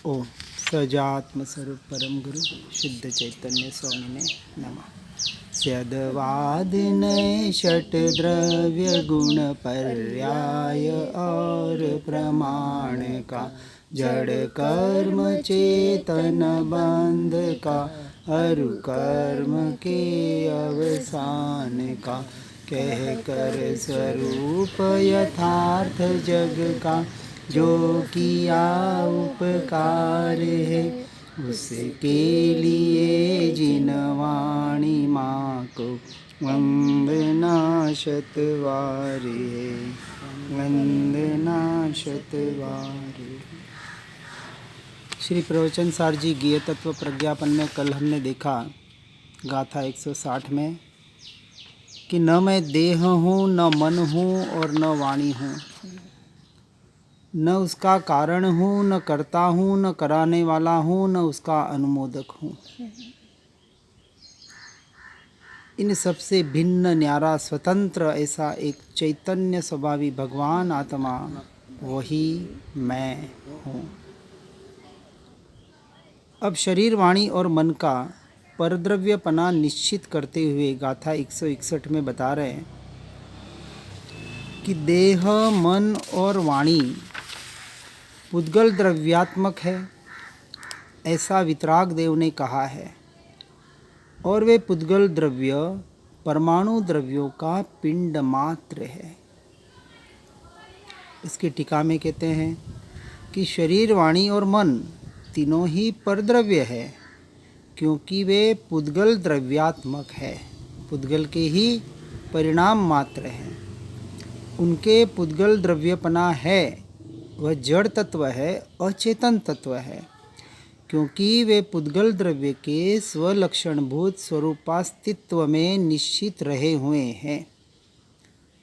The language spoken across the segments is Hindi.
ओम सजात्म स्वरूप परम गुरु शुद्ध चैतन्य स्वामिने नमः। स्यदवादिनय षट द्रव्य गुण पर्याय और प्रमाण का जड़ कर्म चेतन बंध का अरु कर्म के अवसान का कह कर स्वरूप यथार्थ जग का जो किया उपकार है उसके लिए जिन वाणी माँ को वंदना शतवारी है, वंदना शतवारी। श्री प्रवचन सार जी गीय तत्व प्रज्ञापन में कल हमने देखा गाथा 160 में कि न मैं देह हूँ, न मन हूँ और न वाणी हूँ, न उसका कारण हूँ, न करता हूँ, न कराने वाला हूँ, न उसका अनुमोदक हूँ। इन सबसे भिन्न न्यारा स्वतंत्र ऐसा एक चैतन्य स्वभावी भगवान आत्मा वही मैं हूँ। अब शरीर, वाणी और मन का परद्रव्यपना निश्चित करते हुए गाथा 161 में बता रहे हैं कि देह, मन और वाणी पुद्गल द्रव्यात्मक है, ऐसा वितराग देव ने कहा है, और वे पुद्गल द्रव्य परमाणु द्रव्यों का पिंड मात्र है। इसकी टीका में कहते हैं कि शरीर, वाणी और मन तीनों ही परद्रव्य है, क्योंकि वे पुद्गल द्रव्यात्मक है, पुद्गल के ही परिणाम मात्र हैं। उनके पुद्गल द्रव्यपना है वह जड़ तत्व है, अचेतन तत्व है, क्योंकि वे पुद्गल द्रव्य के स्वलक्षणभूत स्वरूपास्तित्व में निश्चित रहे हुए हैं।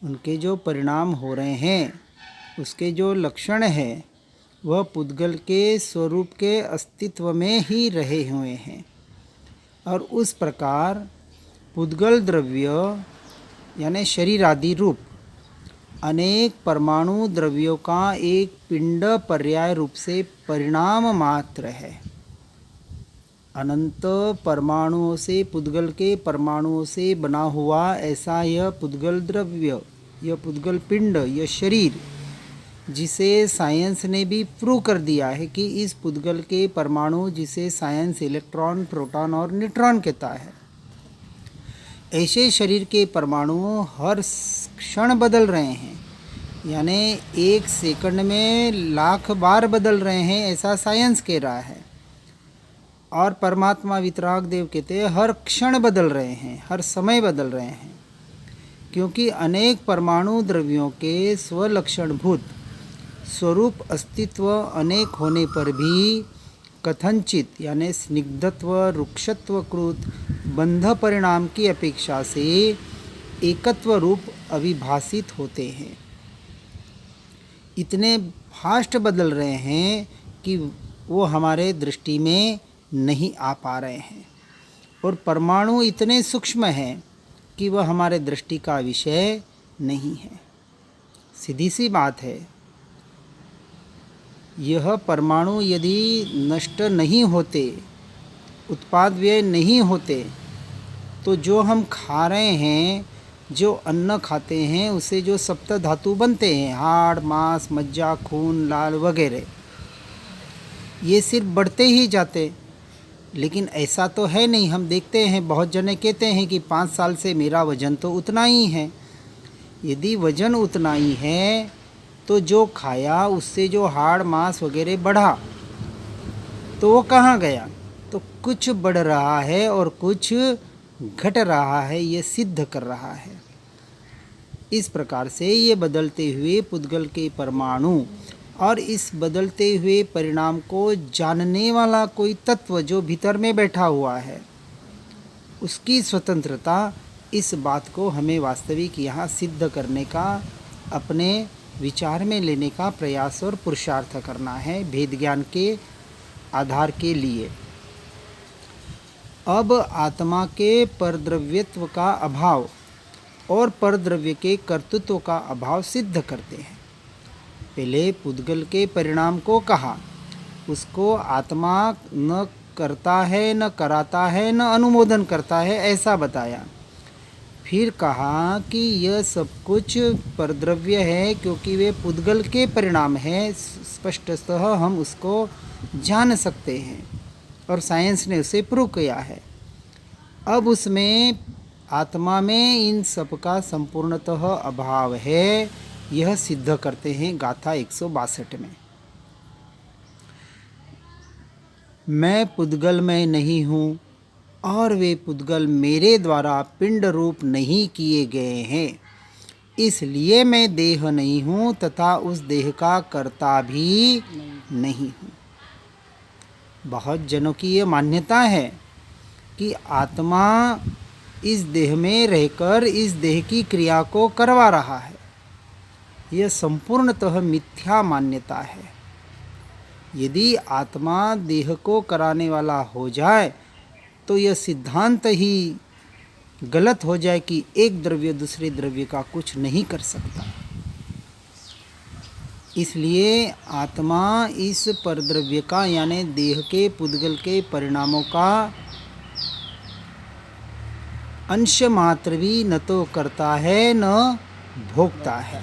उनके जो परिणाम हो रहे हैं, उसके जो लक्षण है, वह पुद्गल के स्वरूप के अस्तित्व में ही रहे हुए हैं। और उस प्रकार पुद्गल द्रव्य यानी शरीर आदि रूप अनेक परमाणु द्रव्यों का एक पिंड पर्याय रूप से परिणाम मात्र है। अनंत परमाणुओं से, पुद्गल के परमाणुओं से बना हुआ ऐसा यह पुद्गल द्रव्य, यह पुद्गल पिंड, यह शरीर, जिसे साइंस ने भी प्रूव कर दिया है कि इस पुद्गल के परमाणु, जिसे साइंस इलेक्ट्रॉन, प्रोटॉन और न्यूट्रॉन कहता है, ऐसे शरीर के परमाणु हर क्षण बदल रहे हैं, यानी एक सेकंड में लाख बार बदल रहे हैं, ऐसा साइंस कह रहा है। और परमात्मा वितराग देव कहते हैं हर क्षण बदल रहे हैं, हर समय बदल रहे हैं, क्योंकि अनेक परमाणु द्रव्यों के स्वलक्षणभूत स्वरूप अस्तित्व अनेक होने पर भी कथनचित यानी स्निग्धत्व, रुक्षत्वकृत बंध परिणाम की अपेक्षा से एकत्व रूप अविभासित होते हैं। इतने फास्ट बदल रहे हैं कि वो हमारे दृष्टि में नहीं आ पा रहे हैं, और परमाणु इतने सूक्ष्म हैं कि वह हमारे दृष्टि का विषय नहीं है। सीधी सी बात है, यह परमाणु यदि नष्ट नहीं होते, उत्पाद व्यय नहीं होते, तो जो हम खा रहे हैं, जो अन्न खाते हैं, उससे जो सप्त धातु बनते हैं, हाड़, मांस, मज्जा, खून, लाल वगैरह, ये सिर्फ बढ़ते ही जाते। लेकिन ऐसा तो है नहीं। हम देखते हैं बहुत जने कहते हैं कि 5 साल से मेरा वज़न तो उतना ही है। यदि वज़न उतना ही है तो जो खाया उससे जो हाड़, मांस वगैरह बढ़ा, तो वो कहाँ गया? तो कुछ बढ़ रहा है और कुछ घट रहा है, ये सिद्ध कर रहा है। इस प्रकार से ये बदलते हुए पुद्गल के परमाणु और इस बदलते हुए परिणाम को जानने वाला कोई तत्व जो भीतर में बैठा हुआ है, उसकी स्वतंत्रता, इस बात को हमें वास्तविक यहाँ सिद्ध करने का, अपने विचार में लेने का प्रयास और पुरुषार्थ करना है भेद ज्ञान के आधार के लिए। अब आत्मा के परद्रव्यत्व का अभाव और परद्रव्य के कर्तृत्व का अभाव सिद्ध करते हैं। पहले पुद्गल के परिणाम को कहा उसको आत्मा न करता है, न कराता है, न अनुमोदन करता है, ऐसा बताया। फिर कहा कि यह सब कुछ परद्रव्य है क्योंकि वे पुद्गल के परिणाम है, स्पष्टतः हम उसको जान सकते हैं और साइंस ने उसे प्रूव किया है। अब उसमें आत्मा में इन सब का संपूर्णतः अभाव है, यह सिद्ध करते हैं गाथा 162 में। मैं पुद्गल में नहीं हूँ और वे पुद्गल मेरे द्वारा पिंड रूप नहीं किए गए हैं, इसलिए मैं देह नहीं हूँ तथा उस देह का कर्ता भी नहीं हूँ। बहुत जनों की ये मान्यता है कि आत्मा इस देह में रहकर इस देह की क्रिया को करवा रहा है। यह संपूर्णतः मिथ्या मान्यता है। यदि आत्मा देह को कराने वाला हो जाए तो यह सिद्धांत ही गलत हो जाए कि एक द्रव्य दूसरे द्रव्य का कुछ नहीं कर सकता। इसलिए आत्मा इस परद्रव्य का यानी देह के पुद्गल के परिणामों का अंश मात्र भी न तो करता है न भोगता है।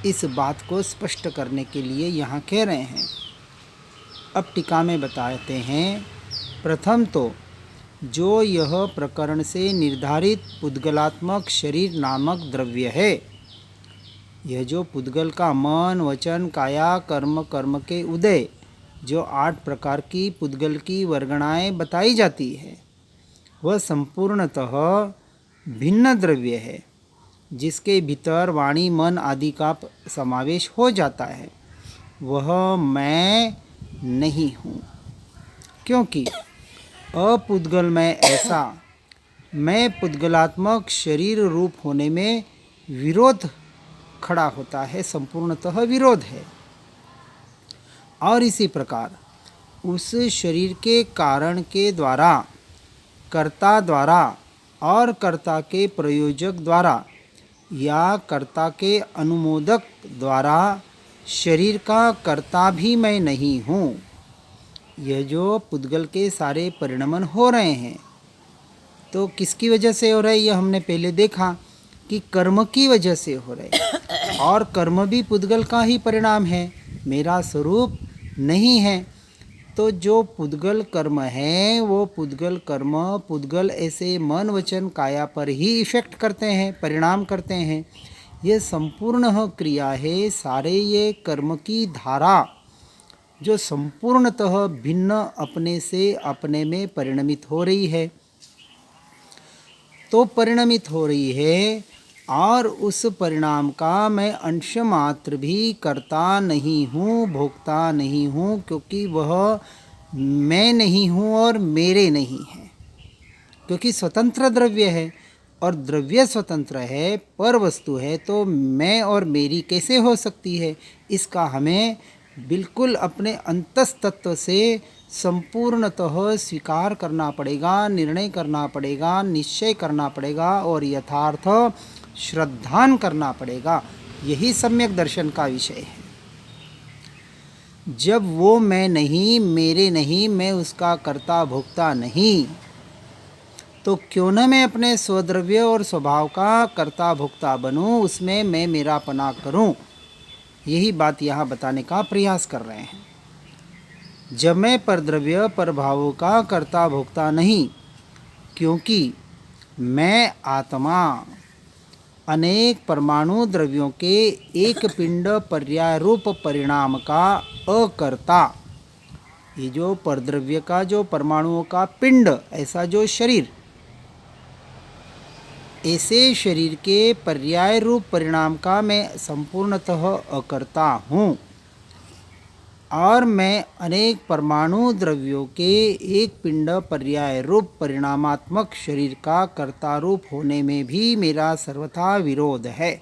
इस बात को स्पष्ट करने के लिए यहाँ कह रहे हैं। अब टीका में बताते हैं, प्रथम तो जो यह प्रकरण से निर्धारित पुद्गलात्मक शरीर नामक द्रव्य है, यह जो पुद्गल का मन वचन काया कर्म कर्म के उदय जो 8 प्रकार की पुद्गल की वर्गणाएं बताई जाती है, वह संपूर्णतः भिन्न द्रव्य है जिसके भीतर वाणी मन आदि का समावेश हो जाता है। वह मैं नहीं हूँ, क्योंकि अपुद्गल में ऐसा मैं पुद्गलात्मक शरीर रूप होने में विरोध खड़ा होता है, संपूर्णतः विरोध है। और इसी प्रकार उस शरीर के कारण के द्वारा, कर्ता द्वारा और कर्ता के प्रयोजक द्वारा या कर्ता के अनुमोदक द्वारा शरीर का कर्ता भी मैं नहीं हूँ। यह जो पुद्गल के सारे परिणमन हो रहे हैं तो किसकी वजह से हो रहे हैं? यह हमने पहले देखा कि कर्म की वजह से हो रहे हैं, और कर्म भी पुद्गल का ही परिणाम है, मेरा स्वरूप नहीं है। तो जो पुद्गल कर्म है वो पुद्गल कर्म पुद्गल ऐसे मन वचन काया पर ही इफ़ेक्ट करते हैं, परिणाम करते हैं। ये संपूर्ण क्रिया है, सारे ये कर्म की धारा जो संपूर्णतः भिन्न अपने से अपने में परिणमित हो रही है, तो परिणमित हो रही है और उस परिणाम का मैं अंश मात्र भी करता नहीं हूँ, भोगता नहीं हूँ, क्योंकि वह मैं नहीं हूँ और मेरे नहीं है। क्योंकि स्वतंत्र द्रव्य है और द्रव्य स्वतंत्र है, पर वस्तु है, तो मैं और मेरी कैसे हो सकती है? इसका हमें बिल्कुल अपने अंतस्तत्व से संपूर्णतः स्वीकार करना पड़ेगा, निर्णय करना पड़ेगा, निश्चय करना पड़ेगा और यथार्थ श्रद्धान करना पड़ेगा। यही सम्यक दर्शन का विषय है। जब वो मैं नहीं, मेरे नहीं, मैं उसका कर्ता भोक्ता नहीं, तो क्यों न मैं अपने स्वद्रव्य और स्वभाव का कर्ता भोक्ता बनूं, उसमें मैं मेरापना करूं। यही बात यहाँ बताने का प्रयास कर रहे हैं। जब मैं परद्रव्य परभावों का कर्ता भोक्ता नहीं, क्योंकि मैं आत्मा अनेक परमाणु द्रव्यों के एक पिंड पर्याय रूप परिणाम का अकर्ता। ये जो परद्रव्य का जो परमाणुओं का पिंड, ऐसा जो शरीर, ऐसे शरीर के पर्याय रूप परिणाम का मैं संपूर्णतः अकर्ता हूँ और मैं अनेक परमाणु द्रव्यों के एक पिंड पर्याय रूप परिणामात्मक शरीर का कर्ता रूप होने में भी मेरा सर्वथा विरोध है।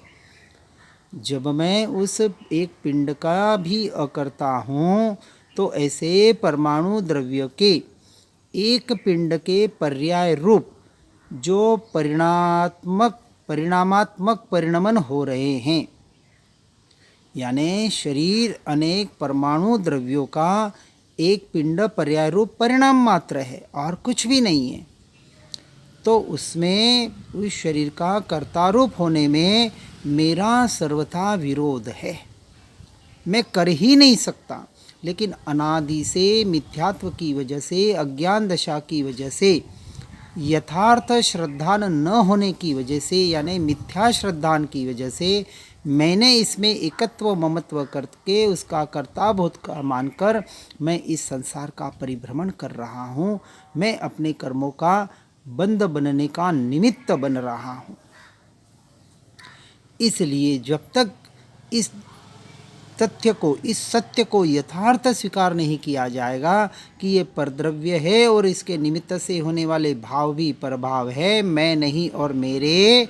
जब मैं उस एक पिंड का भी अकर्ता हूँ तो ऐसे परमाणु द्रव्य के एक पिंड के पर्याय रूप जो परिणामात्मक परिणमन हो रहे हैं, यानी शरीर अनेक परमाणु द्रव्यों का एक पिंड पर्याय रूप परिणाम मात्र है और कुछ भी नहीं है, तो उसमें उस शरीर का कर्तारूप होने में मेरा सर्वथा विरोध है, मैं कर ही नहीं सकता। लेकिन अनादि से मिथ्यात्व की वजह से, अज्ञान दशा की वजह से, यथार्थ श्रद्धान न होने की वजह से, यानी मिथ्या श्रद्धान की वजह से मैंने इसमें एकत्व ममत्व करके उसका कर्ताबोध का मानकर मैं इस संसार का परिभ्रमण कर रहा हूँ, मैं अपने कर्मों का बंद बनने का निमित्त बन रहा हूँ। इसलिए जब तक इस तथ्य को, इस सत्य को यथार्थ स्वीकार नहीं किया जाएगा कि ये परद्रव्य है और इसके निमित्त से होने वाले भाव भी परभाव है, मैं नहीं और मेरे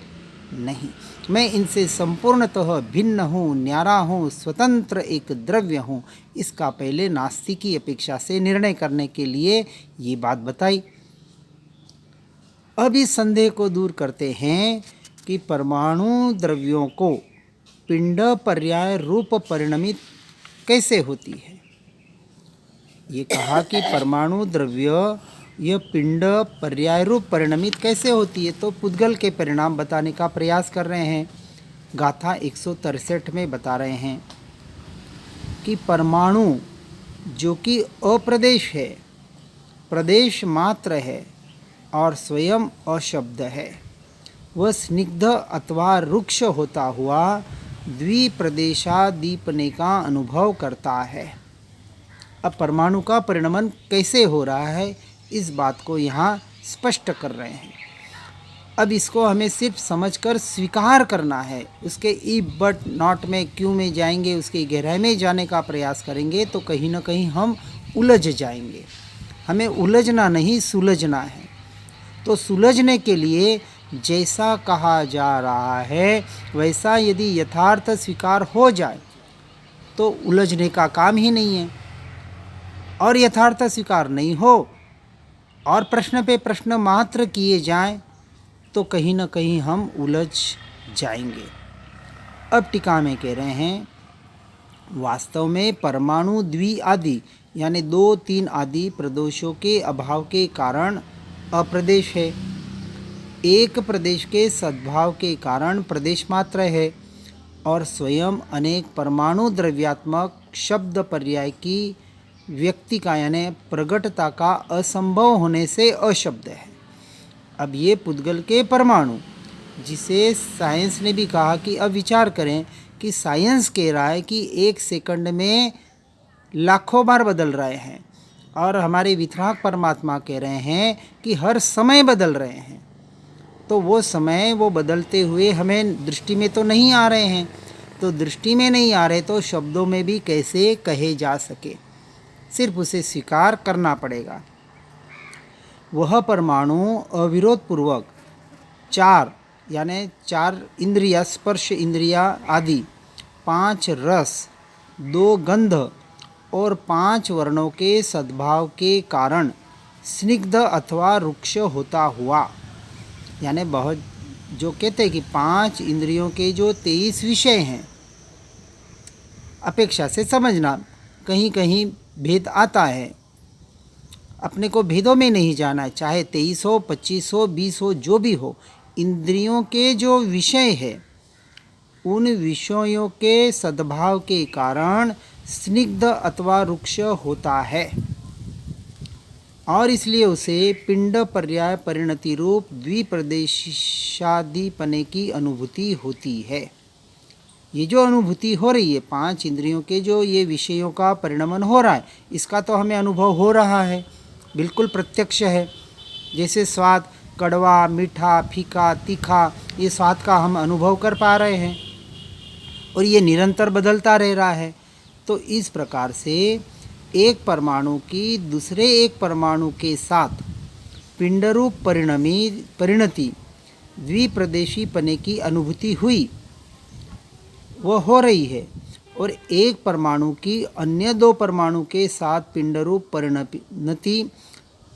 नहीं, मैं इनसे संपूर्णतः भिन्न हूँ, न्यारा हूँ, स्वतंत्र एक द्रव्य हूँ, इसका पहले नास्तिक की अपेक्षा से निर्णय करने के लिए ये बात बताई। अब इस संदेह को दूर करते हैं कि परमाणु द्रव्यों को पिंड पर्याय रूप परिणमित कैसे होती है। ये कहा कि परमाणु द्रव्य यह पिंड पर्याय रूप परिणमित कैसे होती है, तो पुद्गल के परिणाम बताने का प्रयास कर रहे हैं। गाथा 163 में बता रहे हैं कि परमाणु जो कि अप्रदेश है, प्रदेश मात्र है और स्वयं अशब्द है, वह स्निग्ध अथवा रुक्ष होता हुआ द्विप्रदेशादीपने का अनुभव करता है। अब परमाणु का परिणमन कैसे हो रहा है, इस बात को यहाँ स्पष्ट कर रहे हैं। अब इसको हमें सिर्फ समझकर स्वीकार करना है, उसके इफ बट नॉट में क्यों में जाएंगे, उसकी गहराई में जाने का प्रयास करेंगे तो कहीं ना कहीं हम उलझ जाएंगे। हमें उलझना नहीं, सुलझना है। तो सुलझने के लिए जैसा कहा जा रहा है वैसा यदि यथार्थ स्वीकार हो जाए तो उलझने का काम ही नहीं है, और यथार्थ स्वीकार नहीं हो और प्रश्न पे प्रश्न मात्र किए जाएं तो कहीं ना कहीं हम उलझ जाएंगे। अब टीका में कह रहे हैं, वास्तव में परमाणु द्वि आदि यानी 2-3 आदि प्रदेशों के अभाव के कारण अप्रदेश है, एक प्रदेश के सद्भाव के कारण प्रदेश मात्र है, और स्वयं अनेक परमाणु द्रव्यात्मक शब्द पर्याय की व्यक्ति का यानी प्रगटता का असंभव होने से अशब्द है। अब ये पुद्गल के परमाणु, जिसे साइंस ने भी कहा कि अब विचार करें कि साइंस कह रहा है कि 1 सेकंड में लाखों बार बदल रहे हैं, और हमारे वितराग परमात्मा कह रहे हैं कि हर समय बदल रहे हैं। तो वो समय वो बदलते हुए हमें दृष्टि में तो नहीं आ रहे हैं, तो दृष्टि में नहीं आ रहे तो शब्दों में भी कैसे कहे जा सके, सिर्फ उसे स्वीकार करना पड़ेगा। वह परमाणु अविरोध पूर्वक 4 यानी 4 इंद्रिया, स्पर्श इंद्रिया आदि, 5 रस, 2 गंध और 5 वर्णों के सद्भाव के कारण स्निग्ध अथवा रुक्ष होता हुआ, यानी बहुत जो कहते हैं कि 5 इंद्रियों के जो 23 विषय हैं, अपेक्षा से समझना, कहीं कहीं भेद आता है, अपने को भेदों में नहीं जाना है, चाहे 23 हो, 25 हो, 20 हो, जो भी हो, इंद्रियों के जो विषय है उन विषयों के सद्भाव के कारण स्निग्ध अथवा रुक्ष होता है, और इसलिए उसे पिंड पर्याय परिणति रूप द्विप्रदेशादीपने की अनुभूति होती है। ये जो अनुभूति हो रही है, 5 इंद्रियों के जो ये विषयों का परिणमन हो रहा है, इसका तो हमें अनुभव हो रहा है, बिल्कुल प्रत्यक्ष है। जैसे स्वाद, कड़वा, मीठा, फीका, तीखा, ये स्वाद का हम अनुभव कर पा रहे हैं, और ये निरंतर बदलता रह रहा है। तो इस प्रकार से एक परमाणु की दूसरे एक परमाणु के साथ पिंडरूप परिणति द्विप्रदेशी पने की अनुभूति हुई, वह हो रही है, और एक परमाणु की अन्य 2 परमाणु के साथ पिंडरूप परिणति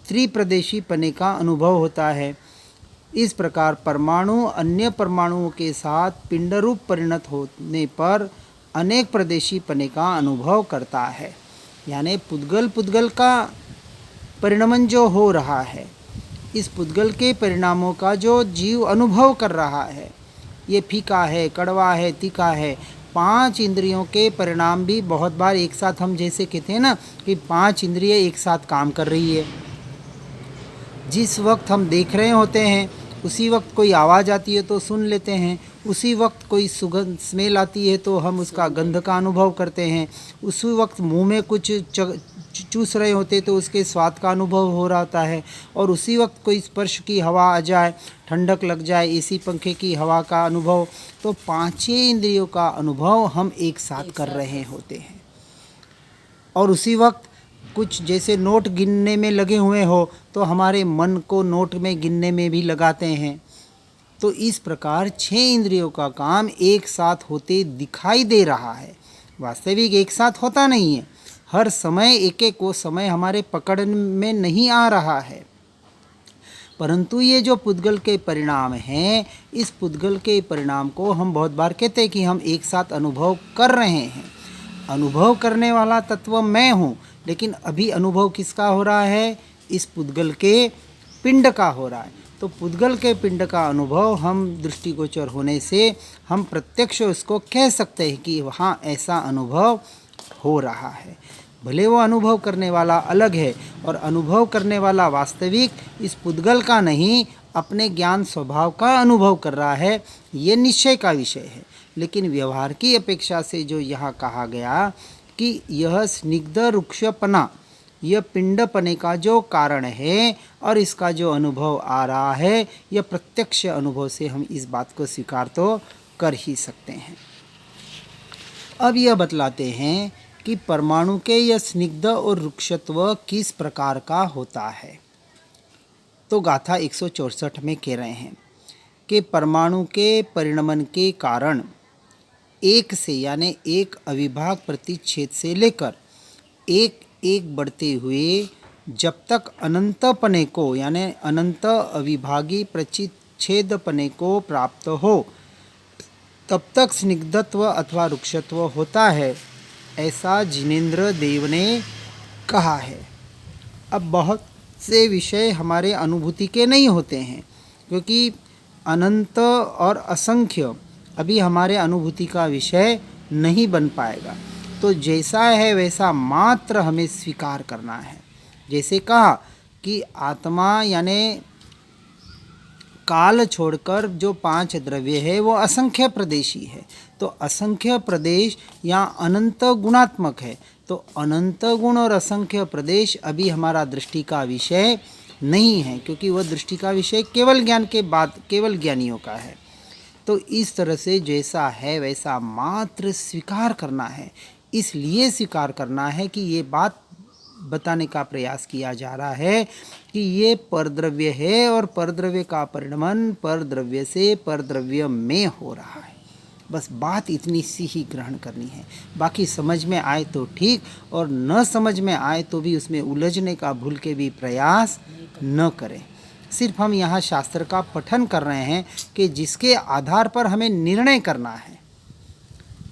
त्रिप्रदेशी पने का अनुभव होता है। इस प्रकार परमाणु अन्य परमाणुओं के साथ पिंडरूप परिणत होने पर अनेक प्रदेशी पने का अनुभव करता है। यानी पुद्गल का परिणमन जो हो रहा है, इस पुद्गल के परिणामों का जो जीव अनुभव कर रहा है, ये फीका है, कड़वा है, तीखा है, 5 इंद्रियों के परिणाम भी बहुत बार एक साथ, हम जैसे कहते हैं ना कि 5 इंद्रिय एक साथ काम कर रही है। जिस वक्त हम देख रहे होते हैं उसी वक्त कोई आवाज़ आती है तो सुन लेते हैं, उसी वक्त कोई सुगंध स्मेल आती है तो हम उसका गंध का अनुभव करते हैं, उसी वक्त मुंह में कुछ चूस रहे होते तो उसके स्वाद का अनुभव हो रहा होता है, और उसी वक्त कोई स्पर्श की हवा आ जाए, ठंडक लग जाए, एसी पंखे की हवा का अनुभव, तो 5 इंद्रियों का अनुभव हम एक साथ कर रहे होते हैं। और उसी वक्त कुछ जैसे नोट गिनने में लगे हुए हो तो हमारे मन को नोट में गिनने में भी लगाते हैं। तो इस प्रकार 6 इंद्रियों का काम एक साथ होते दिखाई दे रहा है, वास्तविक एक साथ होता नहीं है। हर समय एक एक वो समय हमारे पकड़ में नहीं आ रहा है, परंतु ये जो पुद्गल के परिणाम हैं, इस पुद्गल के परिणाम को हम बहुत बार कहते हैं कि हम एक साथ अनुभव कर रहे हैं। अनुभव करने वाला तत्व मैं हूँ, लेकिन अभी अनुभव किसका हो रहा है? इस पुद्गल के पिंड का हो रहा है। तो पुद्गल के पिंड का अनुभव हम दृष्टिगोचर होने से हम प्रत्यक्ष उसको कह सकते हैं कि हाँ, ऐसा अनुभव हो रहा है। भले वो अनुभव करने वाला अलग है, और अनुभव करने वाला वास्तविक इस पुद्गल का नहीं, अपने ज्ञान स्वभाव का अनुभव कर रहा है, ये निश्चय का विषय है। लेकिन व्यवहार की अपेक्षा से जो यहाँ कहा गया कि यह स्निग्ध रुक्षपना, यह पिंडपने का जो कारण है और इसका जो अनुभव आ रहा है, यह प्रत्यक्ष अनुभव से हम इस बात को स्वीकार तो कर ही सकते हैं। अब यह बतलाते हैं कि परमाणु के यह स्निग्ध और रुक्षत्व किस प्रकार का होता है। तो गाथा 164 में कह रहे हैं कि परमाणु के परिणमन के कारण एक से यानी एक अविभाग प्रतिच्छेद से लेकर एक एक बढ़ते हुए जब तक अनंतपने को यानी अनंत अविभागी प्रतिच्छेदपने को प्राप्त हो, तब तक स्निग्धत्व अथवा रुक्षत्व होता है, ऐसा जिनेंद्र देव ने कहा है। अब बहुत से विषय हमारे अनुभूति के नहीं होते हैं, क्योंकि अनंत और असंख्य अभी हमारे अनुभूति का विषय नहीं बन पाएगा। तो जैसा है वैसा मात्र हमें स्वीकार करना है। जैसे कहा कि आत्मा यानी काल छोड़कर जो 5 द्रव्य है वो असंख्य प्रदेशी है। तो असंख्य प्रदेश या अनंत गुणात्मक है। तो अनंत गुण और असंख्य प्रदेश अभी हमारा दृष्टि का विषय नहीं है, क्योंकि वह दृष्टि का विषय केवल ज्ञान के बाद केवल ज्ञानियों का है। तो इस तरह से जैसा है वैसा मात्र स्वीकार करना है। इसलिए स्वीकार करना है कि ये बात बताने का प्रयास किया जा रहा है कि ये परद्रव्य है, और परद्रव्य का परिणमन परद्रव्य से परद्रव्य में हो रहा है। बस बात इतनी सी ही ग्रहण करनी है। बाकी समझ में आए तो ठीक, और न समझ में आए तो भी उसमें उलझने का भूल के भी प्रयास न करें। सिर्फ हम यहाँ शास्त्र का पठन कर रहे हैं कि जिसके आधार पर हमें निर्णय करना है।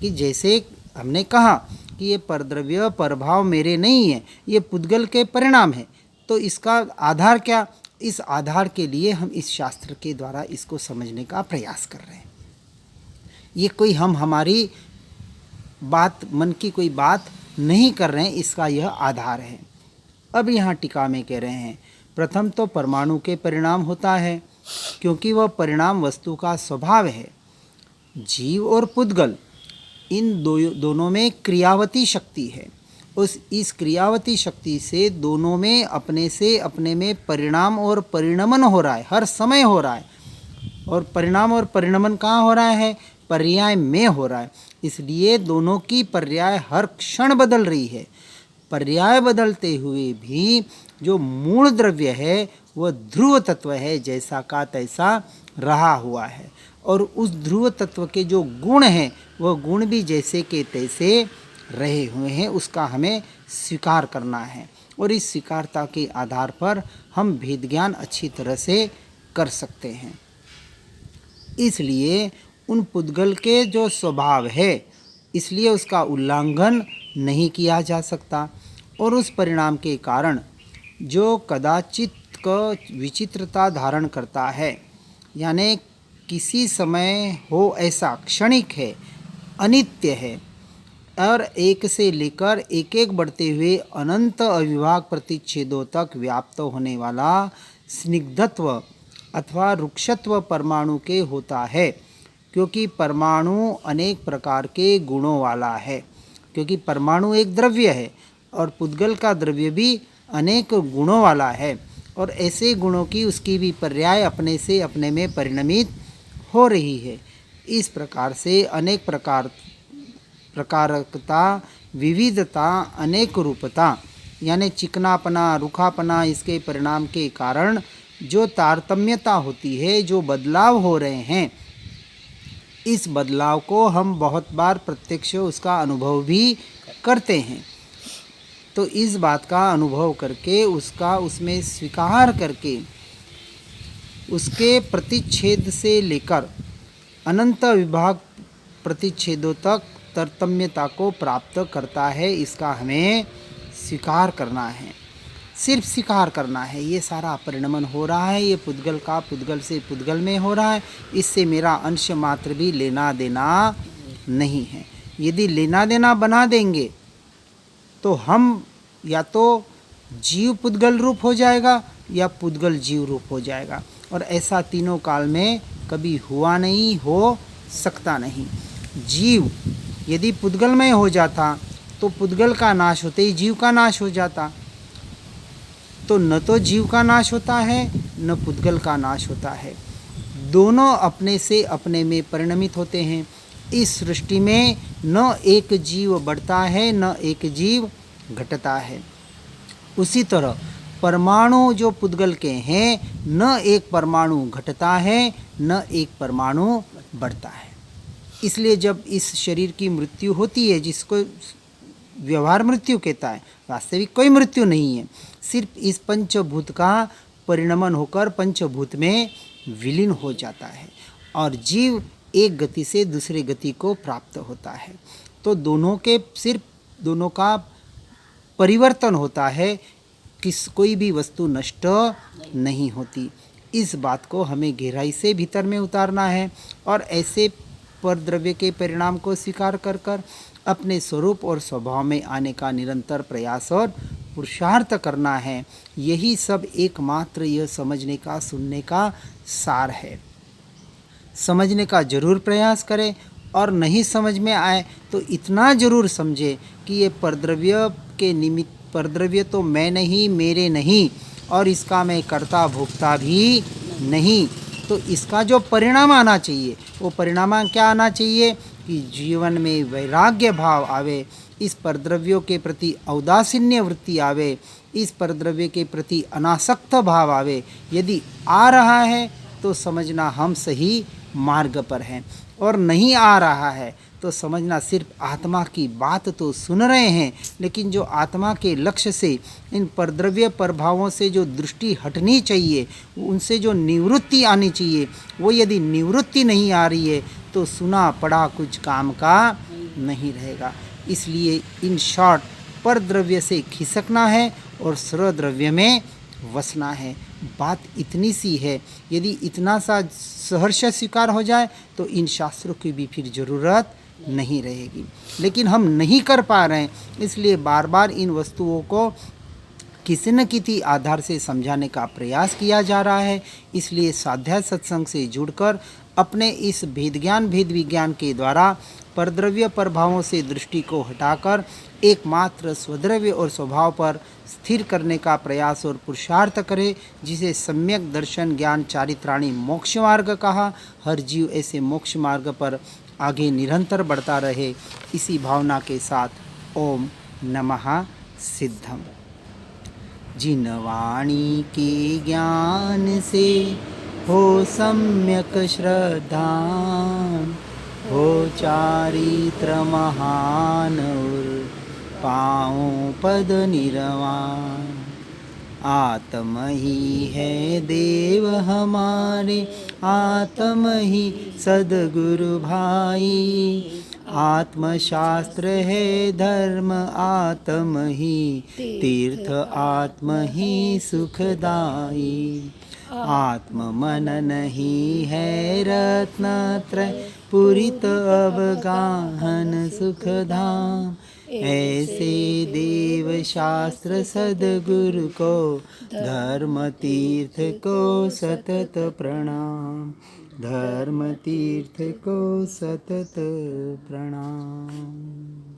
कि जैसे हमने कहा कि ये परद्रव्य परभाव मेरे नहीं है, ये पुद्गल के परिणाम है, तो इसका आधार क्या? इस आधार के लिए हम इस शास्त्र के द्वारा इसको समझने का प्रयास कर रहे हैं। ये कोई हम हमारी बात, मन की कोई बात नहीं कर रहे हैं, इसका यह आधार है। अब यहाँ टीका में कह रहे हैं, प्रथम तो परमाणु के परिणाम होता है, क्योंकि वह परिणाम वस्तु का स्वभाव है। जीव और पुद्गल इन दोनों में क्रियावती शक्ति है। इस क्रियावती शक्ति से दोनों में अपने से अपने में परिणाम और परिणमन हो रहा है, हर समय हो रहा है। और परिणाम और परिणमन कहाँ हो रहा है? पर्याय में हो रहा है। इसलिए दोनों की पर्याय हर क्षण बदल रही है। पर्याय बदलते हुए भी जो मूल द्रव्य है वह ध्रुव तत्व है, जैसा का तैसा रहा हुआ है। और उस ध्रुव तत्व के जो गुण हैं वह गुण भी जैसे के तैसे रहे हुए हैं, उसका हमें स्वीकार करना है। और इस स्वीकारता के आधार पर हम भेद ज्ञान अच्छी तरह से कर सकते हैं। इसलिए उन पुद्गल के जो स्वभाव है, इसलिए उसका उल्लंघन नहीं किया जा सकता। और उस परिणाम के कारण जो कदाचित विचित्रता धारण करता है, यानी किसी समय हो ऐसा क्षणिक है, अनित्य है और एक से लेकर एक एक बढ़ते हुए अनंत अविभाग प्रतिच्छेदों तक व्याप्त होने वाला स्निग्धत्व अथवा रुक्षत्व परमाणु के होता है, क्योंकि परमाणु अनेक प्रकार के गुणों वाला है। क्योंकि परमाणु एक द्रव्य है और पुद्गल का द्रव्य भी अनेक गुणों वाला है, और ऐसे गुणों की उसकी भी पर्याय अपने से अपने में परिणमित हो रही है। इस प्रकार से अनेक प्रकारकता, विविधता, अनेक रूपता, यानी चिकनापना, रूखापना, इसके परिणाम के कारण जो तारतम्यता होती है, जो बदलाव हो रहे हैं, इस बदलाव को हम बहुत बार प्रत्यक्ष उसका अनुभव भी करते हैं। तो इस बात का अनुभव करके उसका उसमें स्वीकार करके उसके प्रतिच्छेद से लेकर अनंत विभाग प्रतिच्छेदों तक तारतम्यता को प्राप्त करता है। इसका हमें स्वीकार करना है, सिर्फ स्वीकार करना है। ये सारा परिणमन हो रहा है, ये पुद्गल का पुद्गल से पुद्गल में हो रहा है, इससे मेरा अंश मात्र भी लेना देना नहीं है। यदि लेना देना बना देंगे तो हम या तो जीव पुद्गल रूप हो जाएगा या पुद्गल जीव रूप हो जाएगा, और ऐसा तीनों काल में कभी हुआ नहीं, हो सकता नहीं। जीव यदि पुद्गलमय हो जाता तो पुद्गल का नाश होते ही जीव का नाश हो जाता, तो न तो जीव का नाश होता है न पुद्गल का नाश होता है। दोनों अपने से अपने में परिणमित होते हैं। इस सृष्टि में न एक जीव बढ़ता है न एक जीव घटता है। उसी तरह परमाणु जो पुद्गल के हैं, न एक परमाणु घटता है न एक परमाणु बढ़ता है। इसलिए जब इस शरीर की मृत्यु होती है, जिसको व्यवहार मृत्यु कहता है, वास्तविक कोई मृत्यु नहीं है, सिर्फ इस पंचभूत का परिणमन होकर पंचभूत में विलीन हो जाता है और जीव एक गति से दूसरे गति को प्राप्त होता है। तो दोनों का परिवर्तन होता है, कोई भी वस्तु नष्ट नहीं होती। इस बात को हमें गहराई से भीतर में उतारना है और ऐसे परद्रव्य के परिणाम को स्वीकार कर कर अपने स्वरूप और स्वभाव में आने का निरंतर प्रयास और पुरुषार्थ करना है। यही सब एकमात्र यह समझने का, सुनने का सार है। समझने का जरूर प्रयास करें, और नहीं समझ में आए तो इतना जरूर समझे कि ये परद्रव्य के निमित्त, परद्रव्य तो मैं नहीं, मेरे नहीं, और इसका मैं कर्ता भोक्ता भी नहीं। तो इसका जो परिणाम आना चाहिए, वो परिणाम क्या आना चाहिए कि जीवन में वैराग्य भाव आवे, इस परद्रव्यों के प्रति औदासीन्य वृत्ति आवे, इस परद्रव्य के प्रति अनासक्त भाव आवे। यदि आ रहा है तो समझना हम सही मार्ग पर हैं, और नहीं आ रहा है तो समझना सिर्फ आत्मा की बात तो सुन रहे हैं, लेकिन जो आत्मा के लक्ष्य से इन परद्रव्य प्रभावों से जो दृष्टि हटनी चाहिए, उनसे जो निवृत्ति आनी चाहिए, वो यदि निवृत्ति नहीं आ रही है तो सुना पड़ा कुछ काम का नहीं रहेगा। इसलिए इन शॉर्ट परद्रव्य से खिसकना है और सरद्रव्य में वसना है। बात इतनी सी है। यदि इतना सा सहर्ष स्वीकार हो जाए तो इन शास्त्रों की भी फिर ज़रूरत नहीं रहेगी। लेकिन हम नहीं कर पा रहे हैं, इसलिए बार बार इन वस्तुओं को किसी न किसी आधार से समझाने का प्रयास किया जा रहा है। इसलिए स्वाध्याय सत्संग से जुड़कर अपने इस भेद विज्ञान के द्वारा परद्रव्य प्रभावों से दृष्टि को हटाकर एकमात्र स्वद्रव्य और स्वभाव पर स्थिर करने का प्रयास और पुरुषार्थ करे, जिसे सम्यक दर्शन ज्ञान चारित्राणी मोक्ष मार्ग कहा। हर जीव ऐसे मोक्ष मार्ग पर आगे निरंतर बढ़ता रहे। इसी भावना के साथ ओम नमः सिद्धम। जिन वाणी के ज्ञान से हो सम्यक श्रद्धा, हो चारित्र महान और पाओ पद निर्वाण। आत्म ही है देव हमारे, आत्म ही सदगुरु भाई, आत्मशास्त्र है धर्म आत्म ही, तीर्थ आत्म ही सुखदाई। आत्म मन नहीं है रत्नत्रय, पुरित अवगाहन सुखधाम। ऐसे देव शास्त्र सदगुरु को, धर्म तीर्थ को सतत प्रणाम। धर्म तीर्थ को सतत प्रणाम।